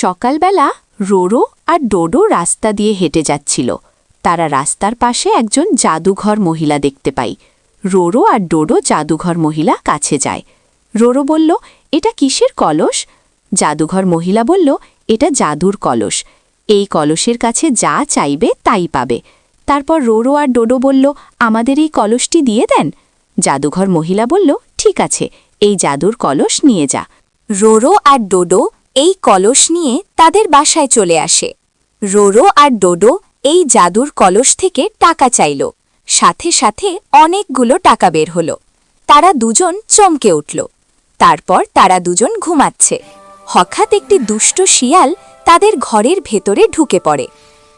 সকালবেলা রোরো আর ডোডো রাস্তা দিয়ে হেঁটে যাচ্ছিল। তারা রাস্তার পাশে একজন জাদুঘর মহিলা দেখতে পায়। রোরো আর ডোডো জাদুঘর মহিলা কাছে যায়। রোরো বলল, এটা কিসের কলস? জাদুঘর মহিলা বলল, এটা জাদুর কলস। এই কলসের কাছে যা চাইবে তাই পাবে। তারপর রোরো আর ডোডো বলল, আমাদের এই কলসটি দিয়ে দেন। জাদুঘর মহিলা বলল, ঠিক আছে, এই জাদুর কলস নিয়ে যা। রোরো আর ডোডো এই কলস নিয়ে তাদের বাসায় চলে আসে। রোরো আর ডোডো এই জাদুর কলস থেকে টাকা চাইল। সাথে সাথে অনেকগুলো টাকা বের হলো। তারা দুজন চমকে উঠল। তারপর তারা দুজন ঘুমাচ্ছে। হঠাৎ একটি দুষ্ট শিয়াল তাদের ঘরের ভেতরে ঢুকে পড়ে।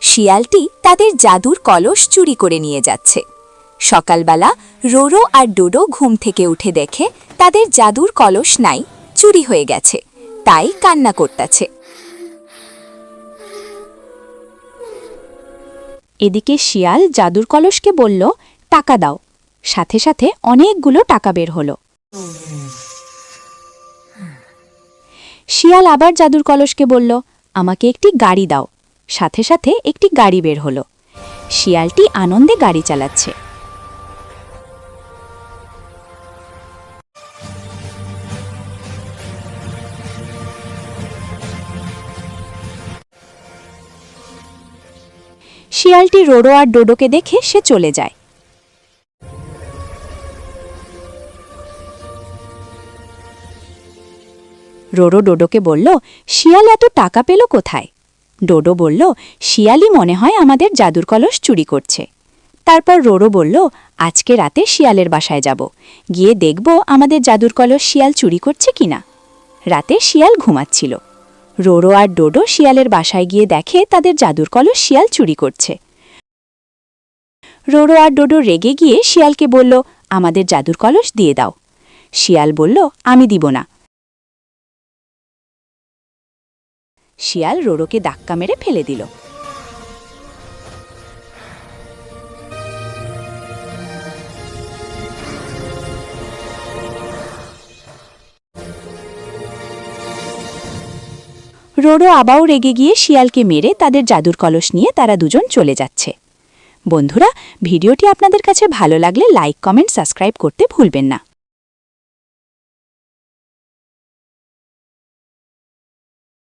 শিয়ালটি তাদের জাদুর কলস চুরি করে নিয়ে যাচ্ছে। সকালবেলা রোরো আর ডোডো ঘুম থেকে উঠে দেখে তাদের জাদুর কলস নাই, চুরি হয়ে গেছে। তাই কান্না করতেছে। এদিকে শিয়াল জাদুর কলসকে বলল, টাকা দাও। সাথে সাথে অনেকগুলো টাকা বের হলো। শিয়াল আবার জাদুর কলসকে বলল, আমাকে একটি গাড়ি দাও। সাথে সাথে একটি গাড়ি বের হলো। শিয়ালটি আনন্দে গাড়ি চালাচ্ছে। শিয়ালটি রোরো আর ডোডোকে দেখে সে চলে যায়। রোরো ডোডোকে বলল, শিয়াল এত টাকা পেল কোথায়? ডোডো বলল, শিয়ালই মনে হয় আমাদের জাদুর কলস চুরি করছে। তারপর রোরো বলল, আজকে রাতে শিয়ালের বাসায় যাব, গিয়ে দেখব আমাদের জাদুর কলস শিয়াল চুরি করছে কিনা। রাতে শিয়াল ঘুমাচ্ছিল। রোরো আর ডোডো শিয়ালের বাসায় গিয়ে দেখে তাদের জাদুর কলস শিয়াল চুরি করছে। রোরো আর ডোডো রেগে গিয়ে শিয়ালকে বলল, আমাদের জাদুর কলস দিয়ে দাও। শিয়াল বলল, আমি দিব না। শিয়াল রোরোকে ধাক্কা মেরে ফেলে দিল। রোরো আবারও রেগে গিয়ে শিয়ালকে মেরে তাদের জাদুর কলস নিয়ে তারা দুজন চলে যাচ্ছে। বন্ধুরা, ভিডিওটি আপনাদের কাছে ভালো লাগলে লাইক, কমেন্ট, সাবস্ক্রাইব করতে ভুলবেন না।